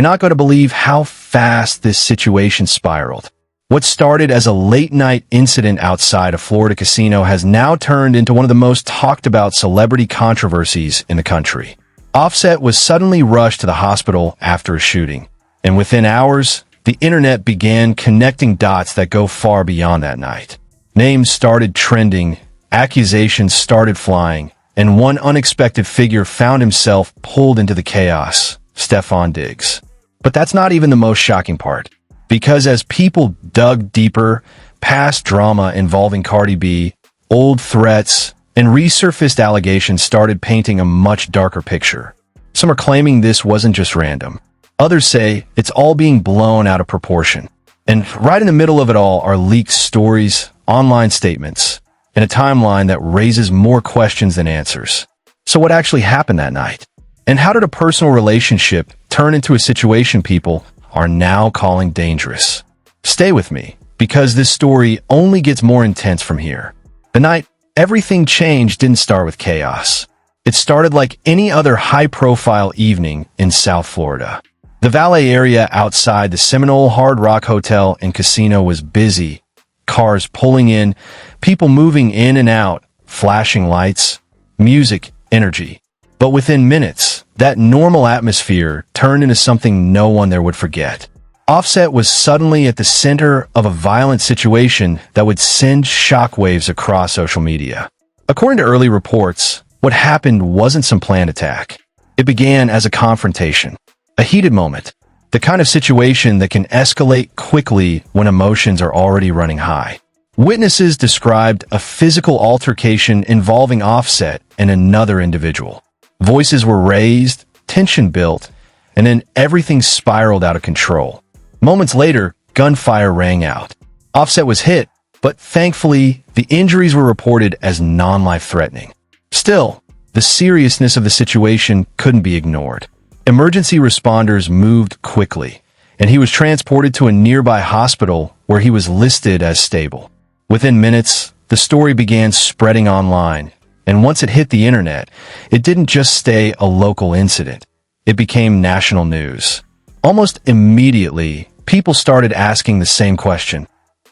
You're not going to believe how fast this situation spiraled. What started as a late-night incident outside a Florida casino has now turned into one of the most talked-about celebrity controversies in the country. Offset was suddenly rushed to the hospital after a shooting, and within hours, the internet began connecting dots that go far beyond that night. Names started trending, accusations started flying, and one unexpected figure found himself pulled into the chaos: Stefon Diggs. But that's not even the most shocking part, because as people dug deeper, past drama involving Cardi B, old threats, and resurfaced allegations started painting a much darker picture. Some are claiming this wasn't just random. Others say it's all being blown out of proportion. And right in the middle of it all are leaked stories, online statements, and a timeline that raises more questions than answers. So what actually happened that night? And how did a personal relationship turn into a situation people are now calling dangerous? Stay with me, because this story only gets more intense from here. The night everything changed didn't start with chaos. It started like any other high-profile evening in South Florida. The valet area outside the Seminole Hard Rock Hotel and Casino was busy. Cars pulling in, people moving in and out, flashing lights, music, energy. But within minutes, that normal atmosphere turned into something no one there would forget. Offset was suddenly at the center of a violent situation that would send shockwaves across social media. According to early reports, what happened wasn't some planned attack. It began as a confrontation, a heated moment, the kind of situation that can escalate quickly when emotions are already running high. Witnesses described a physical altercation involving Offset and another individual. Voices were raised, tension built, and then everything spiraled out of control. Moments later, gunfire rang out. Offset was hit, but thankfully, the injuries were reported as non-life-threatening. Still, the seriousness of the situation couldn't be ignored. Emergency responders moved quickly, and he was transported to a nearby hospital where he was listed as stable. Within minutes, the story began spreading online, and once it hit the internet, it didn't just stay a local incident. It became national news. Almost immediately, people started asking the same question: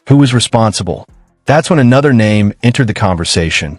who was responsible? That's when another name entered the conversation: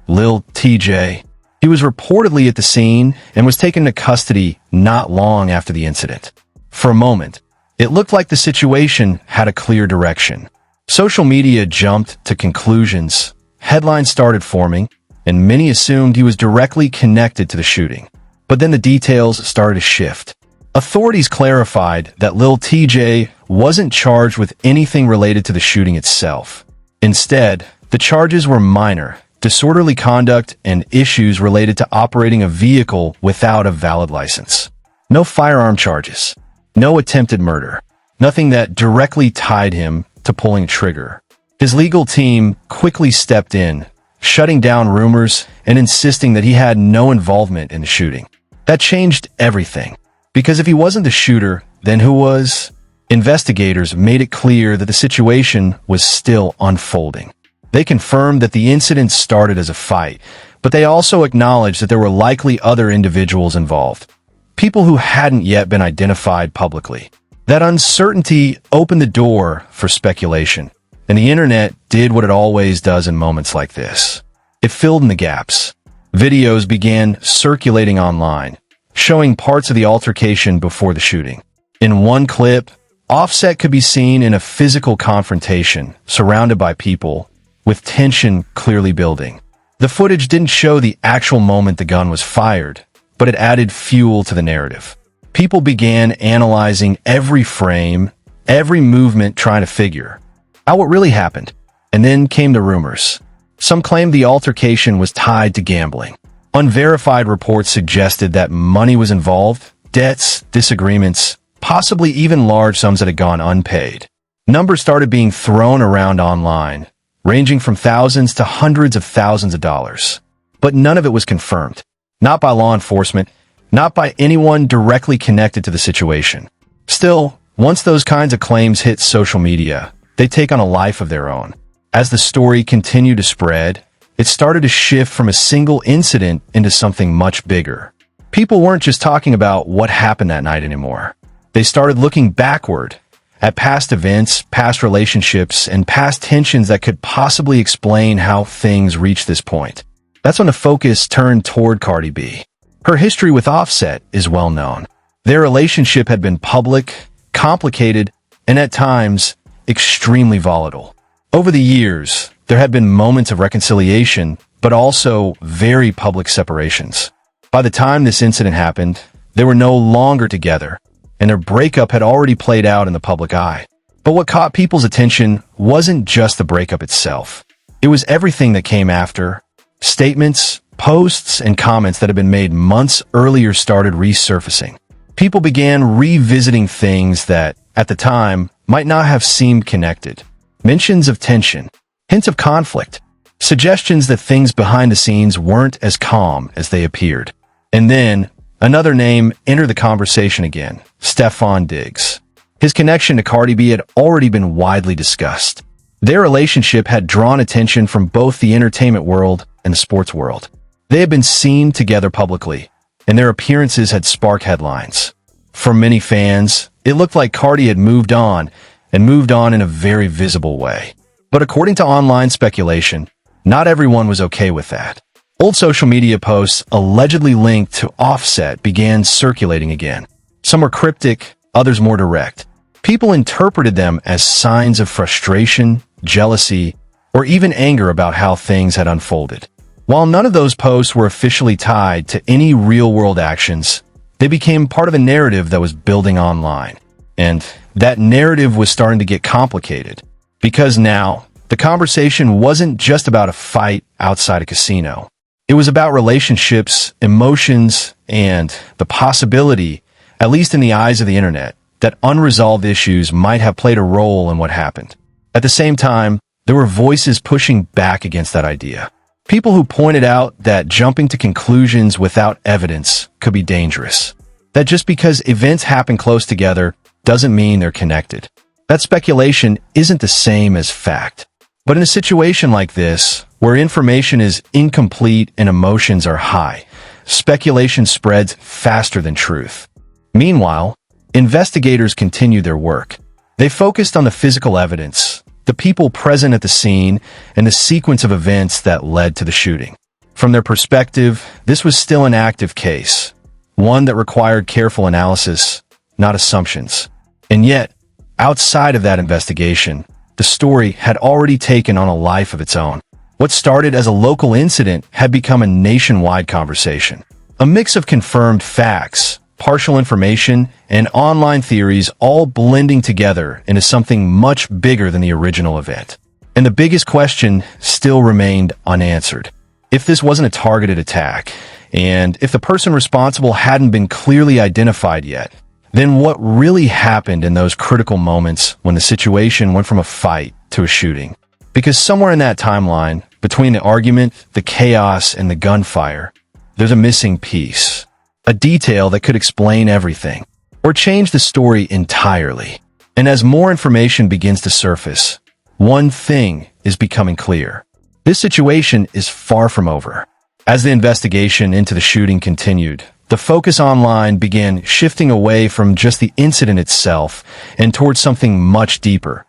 Lil TJ. He was reportedly at the scene and was taken into custody not long after the incident. For a moment, it looked like the situation had a clear direction. Social media jumped to conclusions, headlines started forming, and many assumed he was directly connected to the shooting. But then the details started to shift. Authorities clarified that Lil TJ wasn't charged with anything related to the shooting itself. Instead, the charges were minor: disorderly conduct and issues related to operating a vehicle without a valid license. No firearm charges, no attempted murder, nothing that directly tied him to pulling a trigger. His legal team quickly stepped in, shutting down rumors and insisting that he had no involvement in the shooting. That changed everything, because if he wasn't the shooter, then who was? Investigators made it clear that the situation was still unfolding. They confirmed that the incident started as a fight, but they also acknowledged that there were likely other individuals involved, people who hadn't yet been identified publicly. That uncertainty opened the door for speculation, and the internet did what it always does in moments like this. It filled in the gaps. Videos began circulating online, showing parts of the altercation before the shooting. In one clip, Offset could be seen in a physical confrontation, surrounded by people, with tension clearly building. The footage didn't show the actual moment the gun was fired, but it added fuel to the narrative. People began analyzing every frame, every movement, trying to figure out what really happened. And then came the rumors. Some claimed the altercation was tied to gambling. Unverified reports suggested that money was involved, debts, disagreements, possibly even large sums that had gone unpaid. Numbers started being thrown around online, ranging from thousands to hundreds of thousands of dollars. But none of it was confirmed. Not by law enforcement, not by anyone directly connected to the situation. Still, once those kinds of claims hit social media, they take on a life of their own. As the story continued to spread, it started to shift from a single incident into something much bigger. People weren't just talking about what happened that night anymore. They started looking backward at past events, past relationships, and past tensions that could possibly explain how things reached this point. That's when the focus turned toward Cardi B. Her history with Offset is well known. Their relationship had been public, complicated, and at times, extremely volatile. Over the years, there had been moments of reconciliation, but also very public separations. By the time this incident happened, they were no longer together, and their breakup had already played out in the public eye. But what caught people's attention wasn't just the breakup itself. It was everything that came after. Statements, posts, and comments that had been made months earlier started resurfacing. People began revisiting things that, at the time, might not have seemed connected. Mentions of tension, hints of conflict, suggestions that things behind the scenes weren't as calm as they appeared. And then, another name entered the conversation again, Stefon Diggs. His connection to Cardi B had already been widely discussed. Their relationship had drawn attention from both the entertainment world and the sports world. They had been seen together publicly, and their appearances had sparked headlines. For many fans, it looked like Cardi had moved on, and moved on in a very visible way. But according to online speculation, not everyone was okay with that. Old social media posts allegedly linked to Offset began circulating again. Some were cryptic, others more direct. People interpreted them as signs of frustration, jealousy, or even anger about how things had unfolded. While none of those posts were officially tied to any real-world actions, they became part of a narrative that was building online. And that narrative was starting to get complicated. Because now, the conversation wasn't just about a fight outside a casino. It was about relationships, emotions, and the possibility, at least in the eyes of the internet, that unresolved issues might have played a role in what happened. At the same time, there were voices pushing back against that idea. People who pointed out that jumping to conclusions without evidence could be dangerous. That just because events happen close together doesn't mean they're connected. That speculation isn't the same as fact. But in a situation like this, where information is incomplete and emotions are high, speculation spreads faster than truth. Meanwhile, investigators continued their work. They focused on the physical evidence, the people present at the scene, and the sequence of events that led to the shooting. From their perspective, this was still an active case, one that required careful analysis, not assumptions. And yet, outside of that investigation, the story had already taken on a life of its own. What started as a local incident had become a nationwide conversation. A mix of confirmed facts, partial information, and online theories all blending together into something much bigger than the original event. And the biggest question still remained unanswered. If this wasn't a targeted attack, and if the person responsible hadn't been clearly identified yet, then what really happened in those critical moments when the situation went from a fight to a shooting? Because somewhere in that timeline, between the argument, the chaos, and the gunfire, there's a missing piece. A detail that could explain everything, or change the story entirely. And as more information begins to surface, one thing is becoming clear. This situation is far from over. As the investigation into the shooting continued, the focus online began shifting away from just the incident itself and towards something much deeper,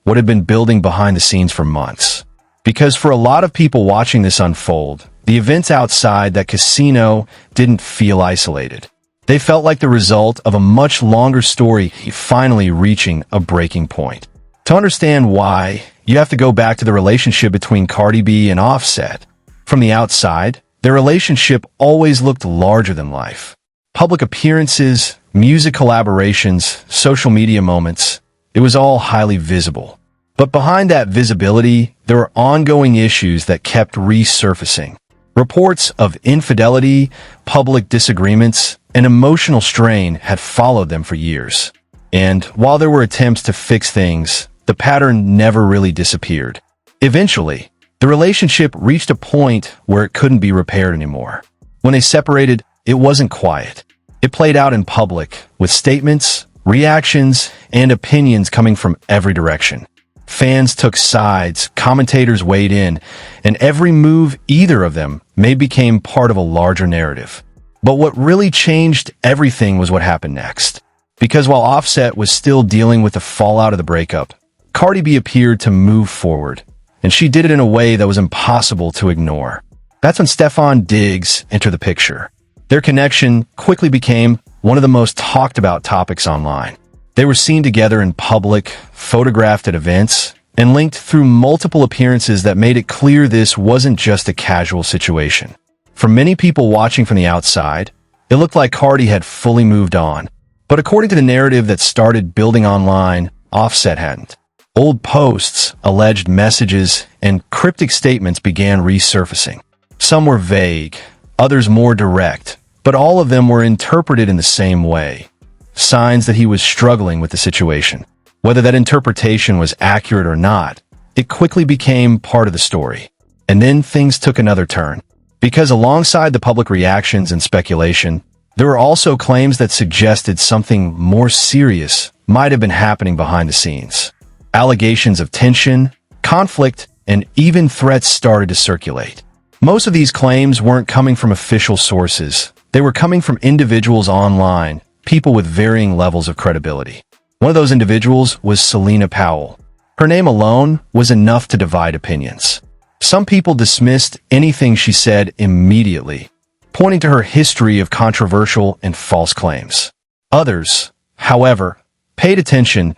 what had been building behind the scenes for months. Because for a lot of people watching this unfold, the events outside that casino didn't feel isolated. They felt like the result of a much longer story finally reaching a breaking point. To understand why, you have to go back to the relationship between Cardi B and Offset. From the outside, their relationship always looked larger than life. Public appearances, music collaborations, social media moments, it was all highly visible. But behind that visibility, there were ongoing issues that kept resurfacing. Reports of infidelity, public disagreements, and emotional strain had followed them for years. And while there were attempts to fix things, the pattern never really disappeared. Eventually, the relationship reached a point where it couldn't be repaired anymore. When they separated, it wasn't quiet. It played out in public, with statements, reactions, and opinions coming from every direction. Fans took sides, commentators weighed in, and every move either of them made became part of a larger narrative. But what really changed everything was what happened next. Because while Offset was still dealing with the fallout of the breakup, Cardi B appeared to move forward, and she did it in a way that was impossible to ignore. That's when Stefon Diggs entered the picture. Their connection quickly became one of the most talked about topics online. They were seen together in public, photographed at events, and linked through multiple appearances that made it clear this wasn't just a casual situation. For many people watching from the outside, it looked like Cardi had fully moved on. But according to the narrative that started building online, Offset hadn't. Old posts, alleged messages, and cryptic statements began resurfacing. Some were vague, others more direct, but all of them were interpreted in the same way. Signs that he was struggling with the situation. Whether that interpretation was accurate or not, it quickly became part of the story. And then things took another turn. Because alongside the public reactions and speculation, there were also claims that suggested something more serious might have been happening behind the scenes. Allegations of tension, conflict, and even threats started to circulate. Most of these claims weren't coming from official sources. They were coming from individuals online, people with varying levels of credibility. One of those individuals was Selena Powell. Her name alone was enough to divide opinions. Some people dismissed anything she said immediately, pointing to her history of controversial and false claims. Others, however, paid attention,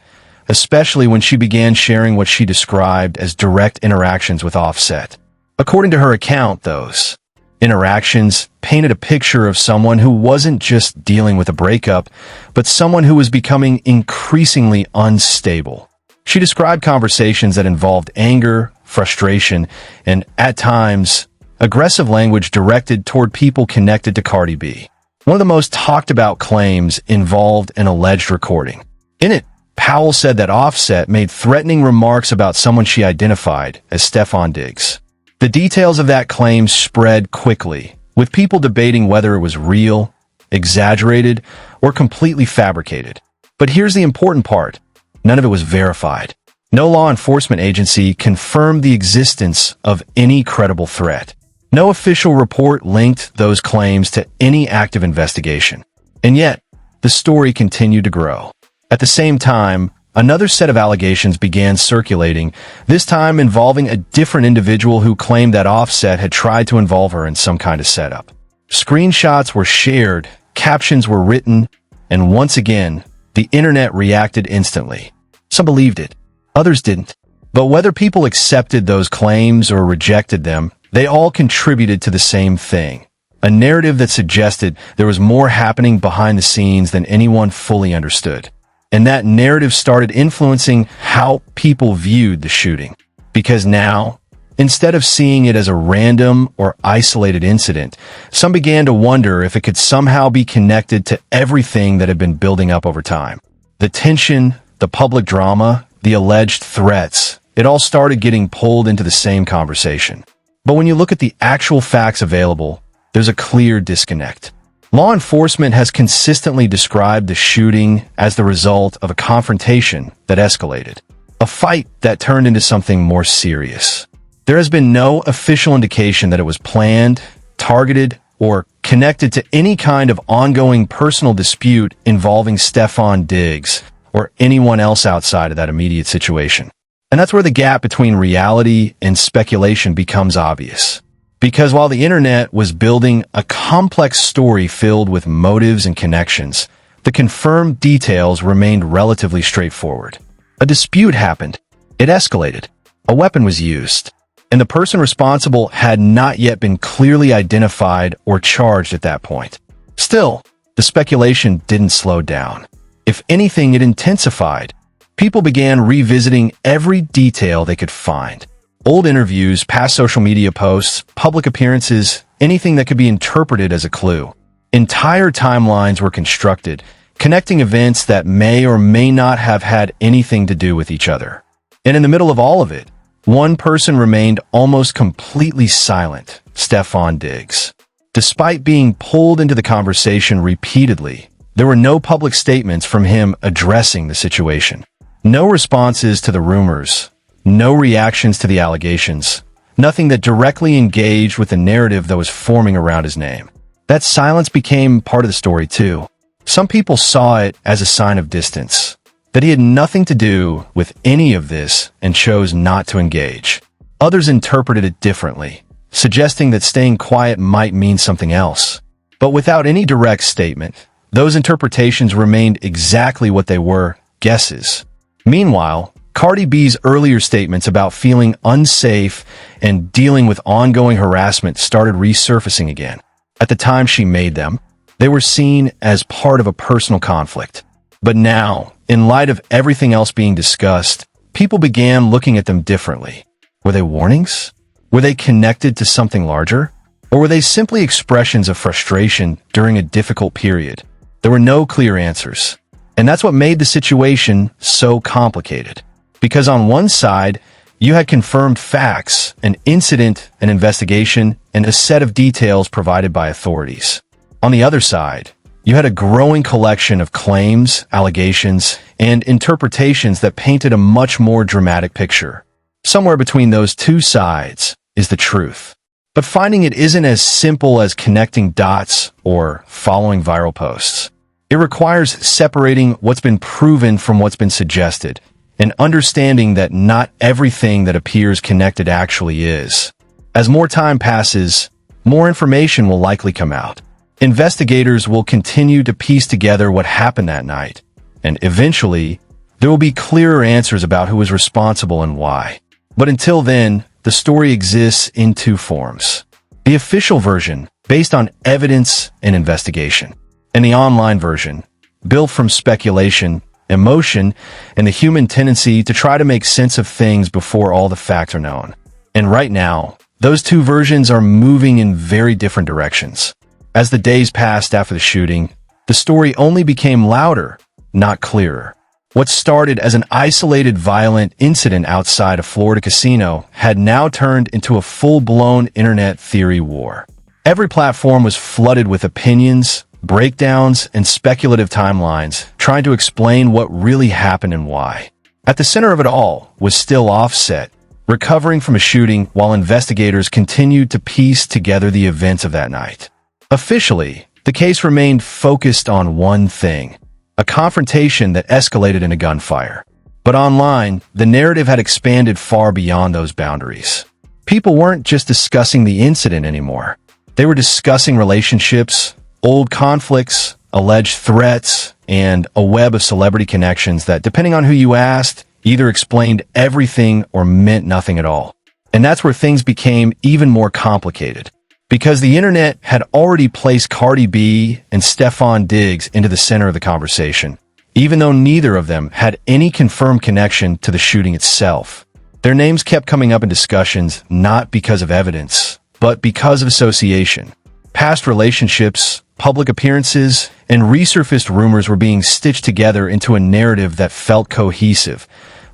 especially when she began sharing what she described as direct interactions with Offset. According to her account, those interactions painted a picture of someone who wasn't just dealing with a breakup, but someone who was becoming increasingly unstable. She described conversations that involved anger, frustration, and, at times, aggressive language directed toward people connected to Cardi B. One of the most talked about claims involved an alleged recording. In it, Powell said that Offset made threatening remarks about someone she identified as Stefon Diggs. The details of that claim spread quickly, with people debating whether it was real, exaggerated, or completely fabricated. But here's the important part. None of it was verified. No law enforcement agency confirmed the existence of any credible threat. No official report linked those claims to any active investigation. And yet, the story continued to grow. At the same time, another set of allegations began circulating, this time involving a different individual who claimed that Offset had tried to involve her in some kind of setup. Screenshots were shared, captions were written, and once again, the internet reacted instantly. Some believed it, others didn't. But whether people accepted those claims or rejected them, they all contributed to the same thing. A narrative that suggested there was more happening behind the scenes than anyone fully understood. And that narrative started influencing how people viewed the shooting. Because now, instead of seeing it as a random or isolated incident, some began to wonder if it could somehow be connected to everything that had been building up over time. The tension, the public drama, the alleged threats, it all started getting pulled into the same conversation. But when you look at the actual facts available, there's a clear disconnect. Law enforcement has consistently described the shooting as the result of a confrontation that escalated, a fight that turned into something more serious. There has been no official indication that it was planned, targeted, or connected to any kind of ongoing personal dispute involving Stefon Diggs or anyone else outside of that immediate situation. And that's where the gap between reality and speculation becomes obvious. Because while the internet was building a complex story filled with motives and connections, the confirmed details remained relatively straightforward. A dispute happened. It escalated. A weapon was used. And the person responsible had not yet been clearly identified or charged at that point. Still, the speculation didn't slow down. If anything, it intensified. People began revisiting every detail they could find. Old interviews, past social media posts, public appearances, anything that could be interpreted as a clue. Entire timelines were constructed, connecting events that may or may not have had anything to do with each other. And in the middle of all of it, one person remained almost completely silent, Stefon Diggs. Despite being pulled into the conversation repeatedly, there were no public statements from him addressing the situation. No responses to the rumors, no reactions to the allegations, nothing that directly engaged with the narrative that was forming around his name. That silence became part of the story too. Some people saw it as a sign of distance, that he had nothing to do with any of this and chose not to engage. Others interpreted it differently, suggesting that staying quiet might mean something else. But without any direct statement, those interpretations remained exactly what they were, guesses. Meanwhile, Cardi B's earlier statements about feeling unsafe and dealing with ongoing harassment started resurfacing again. At the time she made them, they were seen as part of a personal conflict. But now, in light of everything else being discussed, people began looking at them differently. Were they warnings? Were they connected to something larger? Or were they simply expressions of frustration during a difficult period? There were no clear answers. And that's what made the situation so complicated. Because on one side, you had confirmed facts, an incident, an investigation, and a set of details provided by authorities. On the other side, you had a growing collection of claims, allegations, and interpretations that painted a much more dramatic picture. Somewhere between those two sides is the truth. But finding it isn't as simple as connecting dots or following viral posts. It requires separating what's been proven from what's been suggested, and understanding that not everything that appears connected actually is. As more time passes, more information will likely come out. Investigators will continue to piece together what happened that night, and eventually, there will be clearer answers about who was responsible and why. But until then, the story exists in two forms. The official version, based on evidence and investigation, and the online version, built from speculation, emotion, and the human tendency to try to make sense of things before all the facts are known. And right now, those two versions are moving in very different directions. As the days passed after the shooting, the story only became louder, not clearer. What started as an isolated violent incident outside a Florida casino had now turned into a full-blown internet theory war. Every platform was flooded with opinions, breakdowns, and speculative timelines, trying to explain what really happened and why. At the center of it all was still Offset, recovering from a shooting while investigators continued to piece together the events of that night. Officially, the case remained focused on one thing, a confrontation that escalated into gunfire. But online, the narrative had expanded far beyond those boundaries. People weren't just discussing the incident anymore. They were discussing relationships, old conflicts, alleged threats, and a web of celebrity connections that, depending on who you asked, either explained everything or meant nothing at all. And that's where things became even more complicated. Because the internet had already placed Cardi B and Stefon Diggs into the center of the conversation, even though neither of them had any confirmed connection to the shooting itself. Their names kept coming up in discussions not because of evidence, but because of association. Past relationships, public appearances, and resurfaced rumors were being stitched together into a narrative that felt cohesive,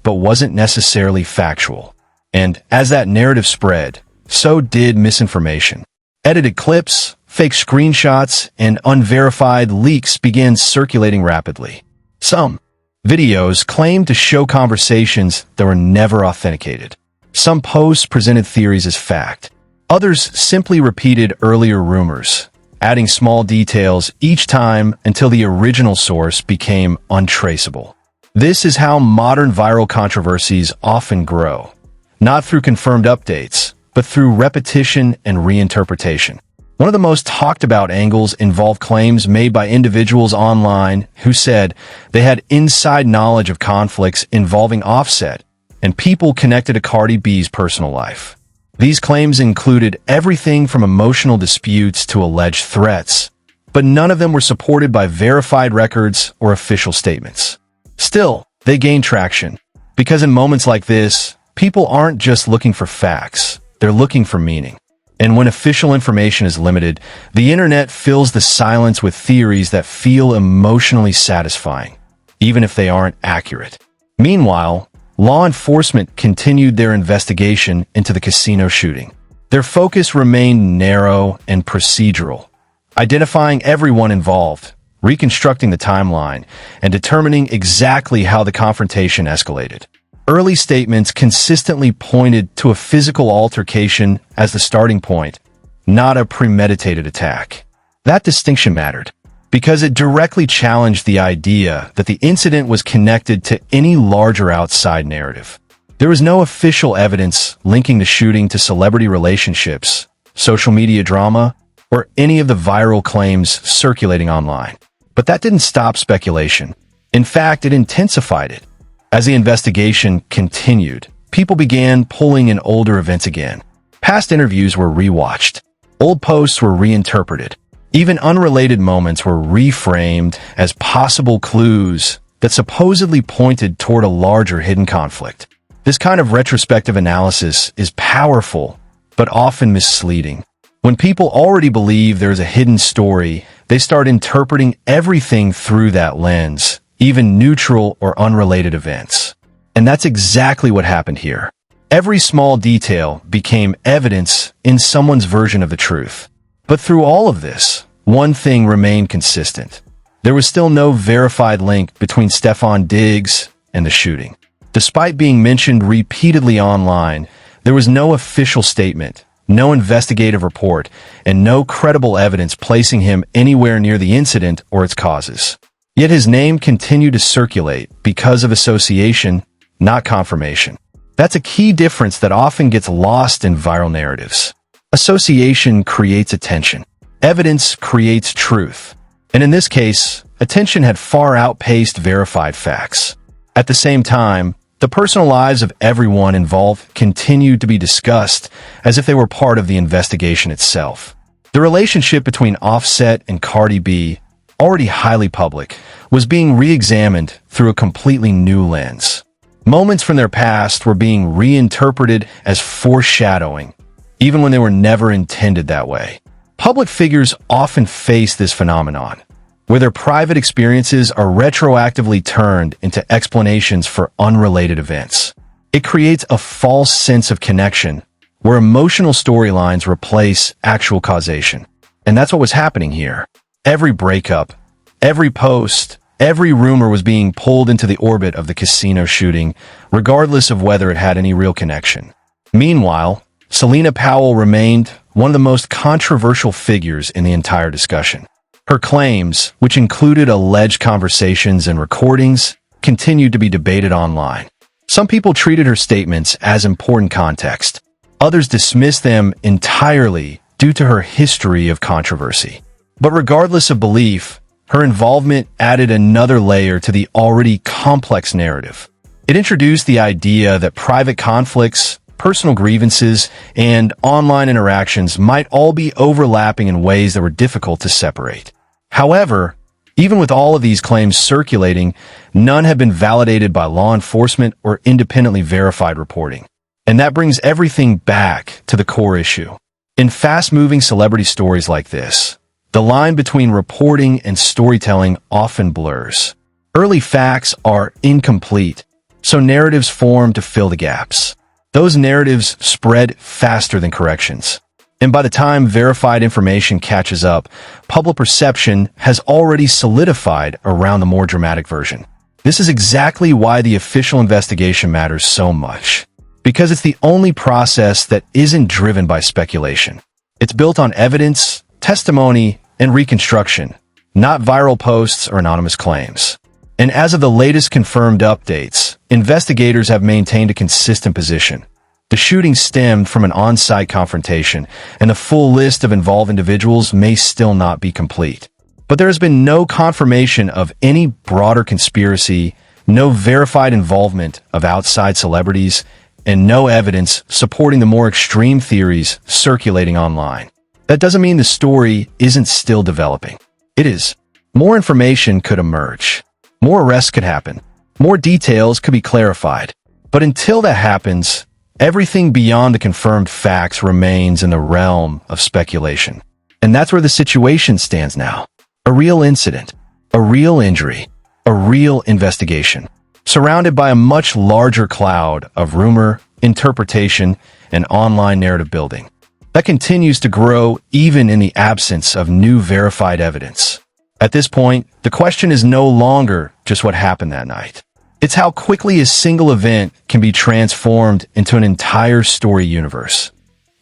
but wasn't necessarily factual. And as that narrative spread, so did misinformation. Edited clips, fake screenshots, and unverified leaks began circulating rapidly. Some videos claimed to show conversations that were never authenticated. Some posts presented theories as fact. Others simply repeated earlier rumors, adding small details each time until the original source became untraceable. This is how modern viral controversies often grow, not through confirmed updates, but through repetition and reinterpretation. One of the most talked about angles involved claims made by individuals online who said they had inside knowledge of conflicts involving Offset and people connected to Cardi B's personal life. These claims included everything from emotional disputes to alleged threats, but none of them were supported by verified records or official statements. Still, they gained traction, because in moments like this, people aren't just looking for facts. They're looking for meaning. And when official information is limited, the internet fills the silence with theories that feel emotionally satisfying, even if they aren't accurate. Meanwhile, law enforcement continued their investigation into the casino shooting. Their focus remained narrow and procedural, identifying everyone involved, reconstructing the timeline, and determining exactly how the confrontation escalated. Early statements consistently pointed to a physical altercation as the starting point, not a premeditated attack. That distinction mattered, because it directly challenged the idea that the incident was connected to any larger outside narrative. There was no official evidence linking the shooting to celebrity relationships, social media drama, or any of the viral claims circulating online. But that didn't stop speculation. In fact, it intensified it. As the investigation continued, people began pulling in older events again. Past interviews were rewatched. Old posts were reinterpreted. Even unrelated moments were reframed as possible clues that supposedly pointed toward a larger hidden conflict. This kind of retrospective analysis is powerful, but often misleading. When people already believe there's a hidden story, they start interpreting everything through that lens, even neutral or unrelated events. And that's exactly what happened here. Every small detail became evidence in someone's version of the truth. But through all of this, one thing remained consistent. There was still no verified link between Stefon Diggs and the shooting. Despite being mentioned repeatedly online, there was no official statement, no investigative report, and no credible evidence placing him anywhere near the incident or its causes. Yet his name continued to circulate because of association, not confirmation. That's a key difference that often gets lost in viral narratives. Association creates attention. Evidence creates truth. And in this case, attention had far outpaced verified facts. At the same time, the personal lives of everyone involved continued to be discussed as if they were part of the investigation itself. The relationship between Offset and Cardi B, already highly public, was being re-examined through a completely new lens. Moments from their past were being reinterpreted as foreshadowing, even when they were never intended that way. Public figures often face this phenomenon, where their private experiences are retroactively turned into explanations for unrelated events. It creates a false sense of connection, where emotional storylines replace actual causation. And that's what was happening here. Every breakup, every post, every rumor was being pulled into the orbit of the casino shooting, regardless of whether it had any real connection. Meanwhile, Selena Powell remained one of the most controversial figures in the entire discussion. Her claims, which included alleged conversations and recordings, continued to be debated online. Some people treated her statements as important context. Others dismissed them entirely due to her history of controversy. But regardless of belief, her involvement added another layer to the already complex narrative. It introduced the idea that private conflicts, personal grievances, and online interactions might all be overlapping in ways that were difficult to separate. However, even with all of these claims circulating, none have been validated by law enforcement or independently verified reporting. And that brings everything back to the core issue. In fast-moving celebrity stories like this, the line between reporting and storytelling often blurs. Early facts are incomplete, so narratives form to fill the gaps. Those narratives spread faster than corrections. And by the time verified information catches up, public perception has already solidified around the more dramatic version. This is exactly why the official investigation matters so much. Because it's the only process that isn't driven by speculation. It's built on evidence, testimony, and reconstruction, not viral posts or anonymous claims. And as of the latest confirmed updates, investigators have maintained a consistent position. The shooting stemmed from an on-site confrontation, and the full list of involved individuals may still not be complete. But there has been no confirmation of any broader conspiracy, no verified involvement of outside celebrities, and no evidence supporting the more extreme theories circulating online. That doesn't mean the story isn't still developing. It is. More information could emerge. More arrests could happen. More details could be clarified. But until that happens, everything beyond the confirmed facts remains in the realm of speculation. And that's where the situation stands now. A real incident, a real injury, a real investigation, surrounded by a much larger cloud of rumor, interpretation, and online narrative building that continues to grow even in the absence of new verified evidence. At this point, the question is no longer just what happened that night. It's how quickly a single event can be transformed into an entire story universe.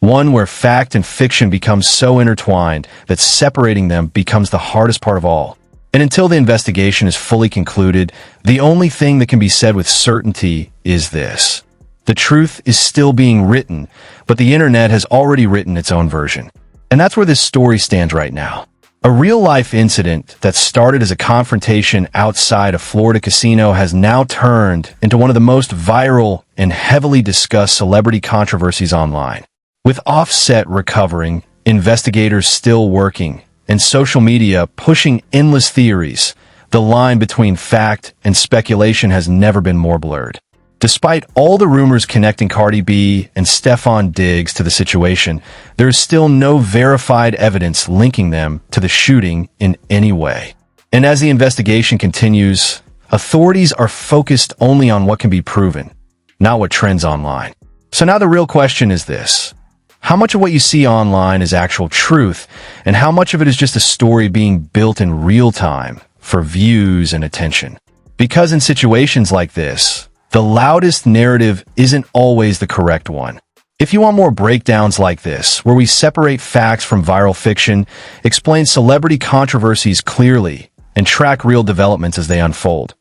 One where fact and fiction become so intertwined that separating them becomes the hardest part of all. And until the investigation is fully concluded, the only thing that can be said with certainty is this. The truth is still being written, but the internet has already written its own version. And that's where this story stands right now. A real-life incident that started as a confrontation outside a Florida casino has now turned into one of the most viral and heavily discussed celebrity controversies online. With Offset recovering, investigators still working, and social media pushing endless theories, the line between fact and speculation has never been more blurred. Despite all the rumors connecting Cardi B and Stefon Diggs to the situation, there is still no verified evidence linking them to the shooting in any way. And as the investigation continues, authorities are focused only on what can be proven, not what trends online. So now the real question is this. How much of what you see online is actual truth, and how much of it is just a story being built in real time for views and attention? Because in situations like this, the loudest narrative isn't always the correct one. If you want more breakdowns like this, where we separate facts from viral fiction, explain celebrity controversies clearly, and track real developments as they unfold,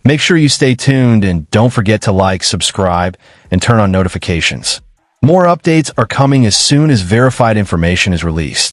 make sure you stay tuned and don't forget to like, subscribe, and turn on notifications. More updates are coming as soon as verified information is released.